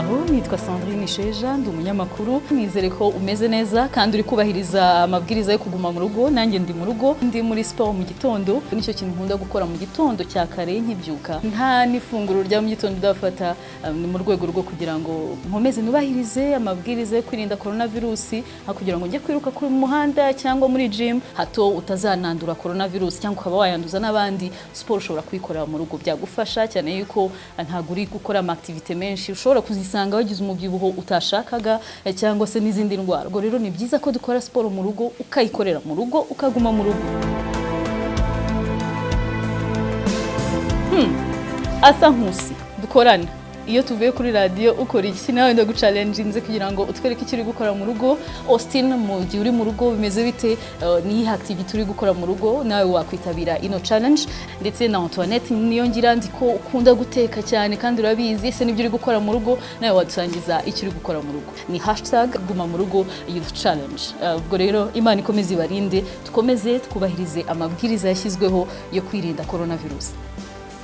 muraho, nitwa Sandrine Isheja, ndi umunyamakuru. Nizere ko umeze neza kandi uri kubahiriza amabwiriza yo kuguma mu rugo. Nanjye ndi mu rugo, ndi muri sport mu gitondo. Nicyo kintu nkunda gukora mu gitondo cya kare nkibyuka. Nta nifunguro rya mu gitondo ndafata mu rwego rwo kugira ngo nkomeze nubahirize amabwiriza yo kwirinda coronavirus, kugira ngo njye kwiruka kuri muhanda cyangwa muri gym hato utazanandura coronavirus cyangwa ukaba wayanduza n'abandi. Sport ushobora kuyikorera mu rugo byagufasha cyane yuko ntago uri gukora activite menshi, ushobora kuzisanga wagize umubyibuho utashakaga cyangwa se n'izindi ndwara. Ubwo rero ni byiza ko dukora sport mu rugo, ukayikorera mu rugo, ukaguma mu rugo. Asa nkusi dukorana iyo tuvuye kuri radio ukora iki? Nawe ndaguchallenginze kugira ngo utwereke icyo uri gukora mu rugo. Austin, mu gihe uri mu rugo bimeze bite? Ni activity uri gukora mu rugo nawe wakwitabira ino challenge. Ndetse na Antoinette niyo ngira ndiko ukunda guteka cyane kandi urabizi ese nibyo uri gukora mu rugo, nawe wadusangiza icyo uri gukora mu rugo. Ni #guma mu rugo youth challenge. Ubwo rero Imana ikomeze ibarinde, tukomeze twubahirize amabwiriza yashyizweho yo kwirinda coronavirus.